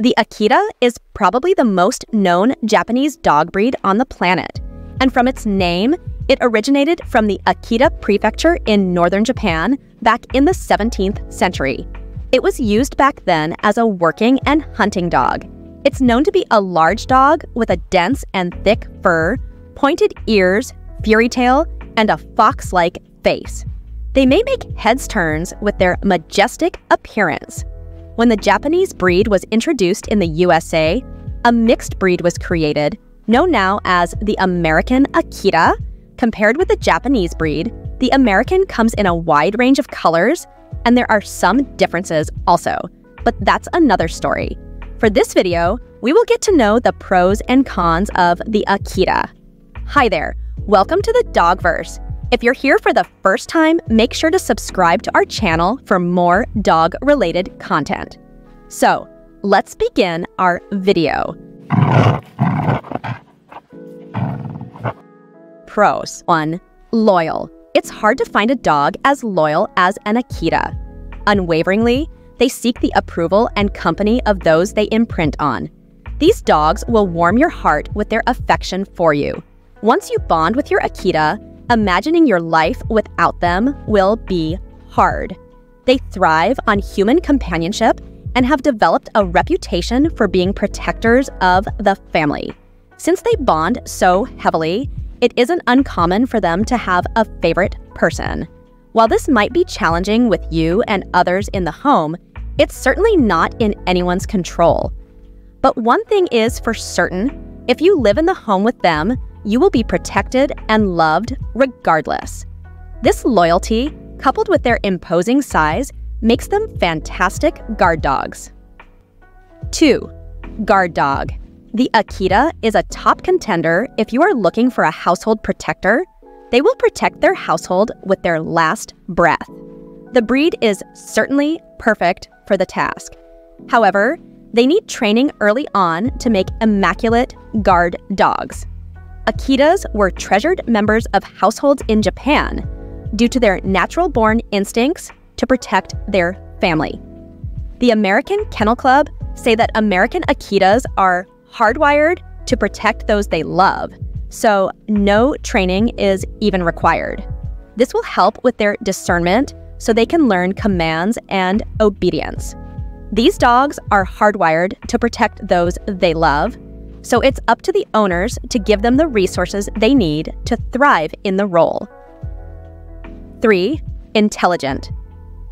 The Akita is probably the most known Japanese dog breed on the planet, and from its name, it originated from the Akita prefecture in northern Japan back in the 17th century. It was used back then as a working and hunting dog. It's known to be a large dog with a dense and thick fur, pointed ears, fury tail, and a fox-like face. They may make heads turns with their majestic appearance. When the Japanese breed was introduced in the USA, a mixed breed was created, known now as the American Akita. Compared with the Japanese breed, the American comes in a wide range of colors, and there are some differences also, but that's another story. For this video, we will get to know the pros and cons of the Akita. Hi there, welcome to the Dogverse. If you're here for the first time, make sure to subscribe to our channel for more dog-related content. So, let's begin our video. Pros. 1. Loyal. It's hard to find a dog as loyal as an Akita. Unwaveringly, they seek the approval and company of those they imprint on. These dogs will warm your heart with their affection for you. Once you bond with your Akita, imagining your life without them will be hard. They thrive on human companionship and have developed a reputation for being protectors of the family. Since they bond so heavily, it isn't uncommon for them to have a favorite person. While this might be challenging with you and others in the home, it's certainly not in anyone's control. But one thing is for certain, if you live in the home with them, you will be protected and loved regardless. This loyalty, coupled with their imposing size, makes them fantastic guard dogs. 2. Guard dog. The Akita is a top contender if you are looking for a household protector. They will protect their household with their last breath. The breed is certainly perfect for the task. However, they need training early on to make immaculate guard dogs. Akitas were treasured members of households in Japan due to their natural-born instincts to protect their family. The American Kennel Club say that American Akitas are hardwired to protect those they love, so no training is even required. This will help with their discernment so they can learn commands and obedience. These dogs are hardwired to protect those they love, so it's up to the owners to give them the resources they need to thrive in the role. 3. Intelligent.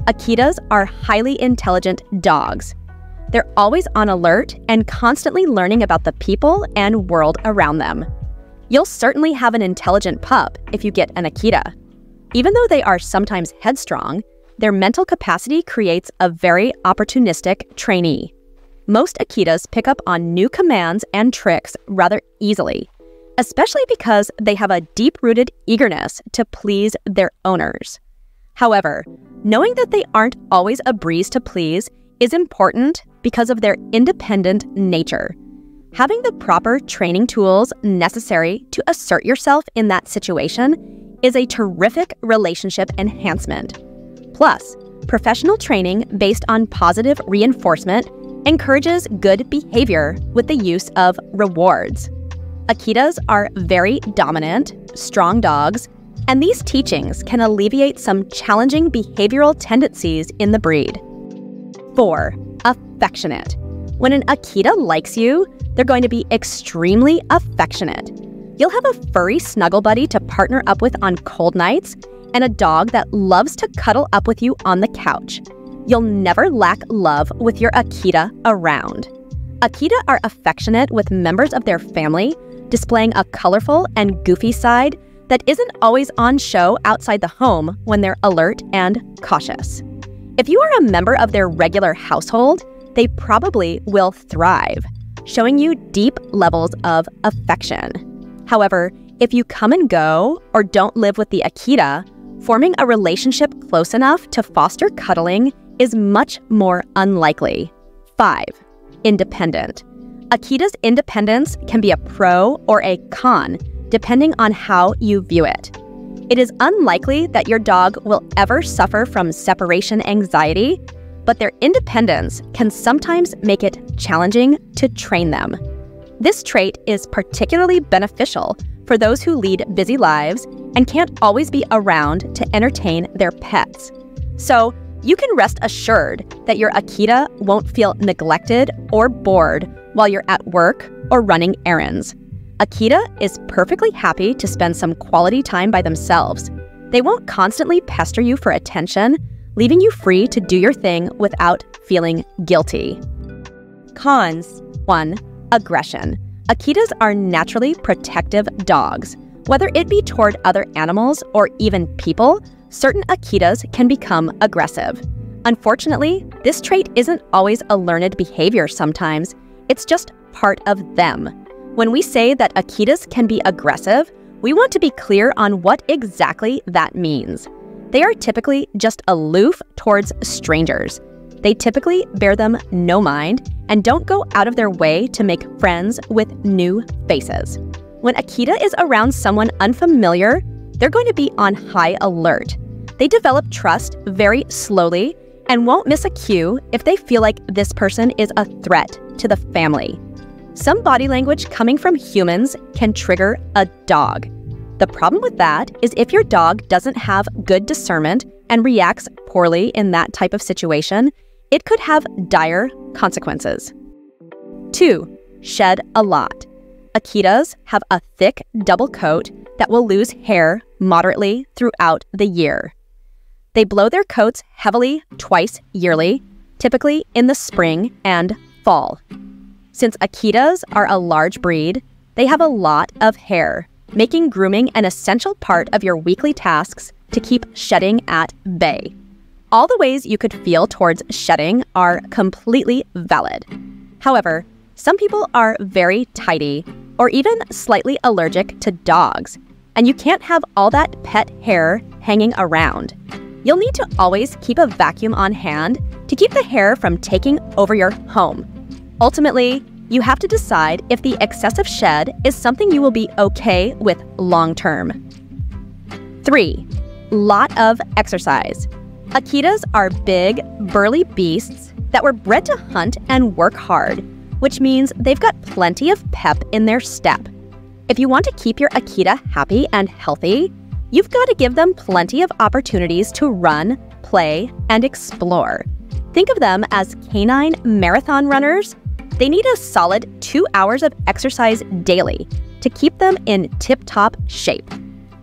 Akitas are highly intelligent dogs. They're always on alert and constantly learning about the people and world around them. You'll certainly have an intelligent pup if you get an Akita. Even though they are sometimes headstrong, their mental capacity creates a very opportunistic trainee. Most Akitas pick up on new commands and tricks rather easily, especially because they have a deep-rooted eagerness to please their owners. However, knowing that they aren't always a breeze to please is important because of their independent nature. Having the proper training tools necessary to assert yourself in that situation is a terrific relationship enhancement. Plus, professional training based on positive reinforcement encourages good behavior with the use of rewards. Akitas are very dominant, strong dogs, and these teachings can alleviate some challenging behavioral tendencies in the breed. 4. Affectionate. When an Akita likes you, they're going to be extremely affectionate. You'll have a furry snuggle buddy to partner up with on cold nights and a dog that loves to cuddle up with you on the couch. You'll never lack love with your Akita around. Akita are affectionate with members of their family, displaying a colorful and goofy side that isn't always on show outside the home when they're alert and cautious. If you are a member of their regular household, they probably will thrive, showing you deep levels of affection. However, if you come and go or don't live with the Akita, forming a relationship close enough to foster cuddling is much more unlikely. 5. Independent. Akita's independence can be a pro or a con, depending on how you view it. It is unlikely that your dog will ever suffer from separation anxiety, but their independence can sometimes make it challenging to train them. This trait is particularly beneficial for those who lead busy lives and can't always be around to entertain their pets. So, you can rest assured that your Akita won't feel neglected or bored while you're at work or running errands. Akita is perfectly happy to spend some quality time by themselves. They won't constantly pester you for attention, leaving you free to do your thing without feeling guilty. Cons. 1. Aggression. Akitas are naturally protective dogs. Whether it be toward other animals or even people, certain Akitas can become aggressive. Unfortunately, this trait isn't always a learned behavior sometimes. It's just part of them. When we say that Akitas can be aggressive, we want to be clear on what exactly that means. They are typically just aloof towards strangers. They typically bear them no mind and don't go out of their way to make friends with new faces. When Akita is around someone unfamiliar, they're going to be on high alert. They develop trust very slowly and won't miss a cue if they feel like this person is a threat to the family. Some body language coming from humans can trigger a dog. The problem with that is if your dog doesn't have good discernment and reacts poorly in that type of situation, it could have dire consequences. 2. Shed a lot. Akitas have a thick double coat that will lose hair moderately throughout the year. They blow their coats heavily twice yearly, typically in the spring and fall. Since Akitas are a large breed, they have a lot of hair, making grooming an essential part of your weekly tasks to keep shedding at bay. All the ways you could feel towards shedding are completely valid. However, some people are very tidy or even slightly allergic to dogs, and you can't have all that pet hair hanging around. You'll need to always keep a vacuum on hand to keep the hair from taking over your home. Ultimately, you have to decide if the excessive shed is something you will be okay with long-term. 3. Lot of exercise. Akitas are big, burly beasts that were bred to hunt and work hard, which means they've got plenty of pep in their step. If you want to keep your Akita happy and healthy, you've got to give them plenty of opportunities to run, play, and explore. Think of them as canine marathon runners. They need a solid 2 hours of exercise daily to keep them in tip-top shape.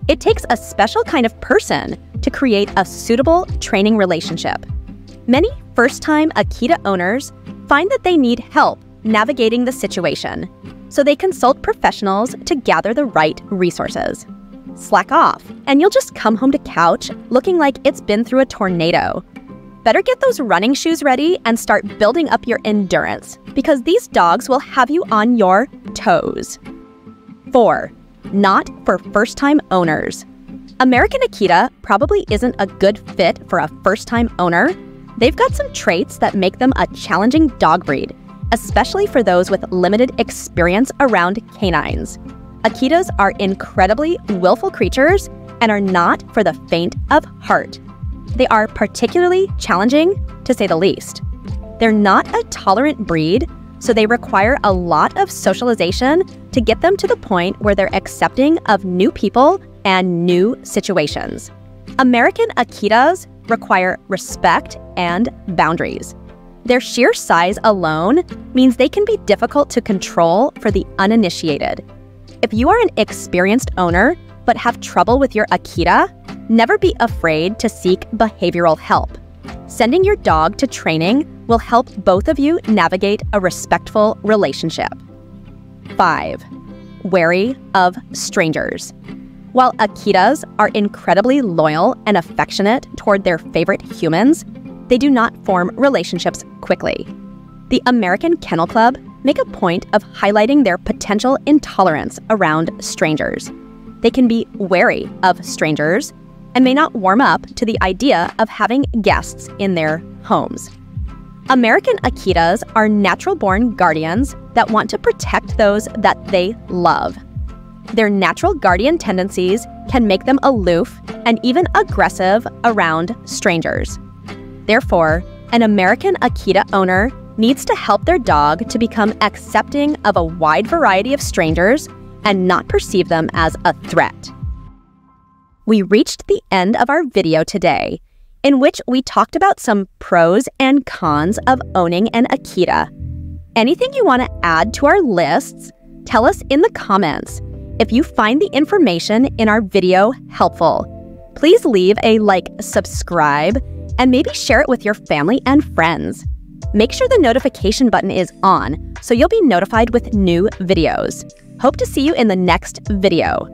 It takes a special kind of person to create a suitable training relationship. Many first-time Akita owners find that they need help navigating the situation, so they consult professionals to gather the right resources. Slack off, and you'll just come home to couch looking like it's been through a tornado. Better get those running shoes ready and start building up your endurance, because these dogs will have you on your toes. 4. Not for first-time owners. American Akita probably isn't a good fit for a first-time owner. They've got some traits that make them a challenging dog breed, especially for those with limited experience around canines. Akitas are incredibly willful creatures and are not for the faint of heart. They are particularly challenging, to say the least. They're not a tolerant breed, so they require a lot of socialization to get them to the point where they're accepting of new people and new situations. American Akitas require respect and boundaries. Their sheer size alone means they can be difficult to control for the uninitiated. If you are an experienced owner but have trouble with your Akita, never be afraid to seek behavioral help. Sending your dog to training will help both of you navigate a respectful relationship. 5. Wary of strangers. While Akitas are incredibly loyal and affectionate toward their favorite humans, they do not form relationships quickly. The American Kennel Club make a point of highlighting their potential intolerance around strangers. They can be wary of strangers and may not warm up to the idea of having guests in their homes. American Akitas are natural-born guardians that want to protect those that they love. Their natural guardian tendencies can make them aloof and even aggressive around strangers. Therefore, An American Akita owner needs to help their dog to become accepting of a wide variety of strangers and not perceive them as a threat. We reached the end of our video today, in which we talked about some pros and cons of owning an Akita. Anything you want to add to our lists, tell us in the comments. If you find the information in our video helpful, please leave a like, subscribe, and maybe share it with your family and friends. Make sure the notification button is on so you'll be notified with new videos. Hope to see you in the next video.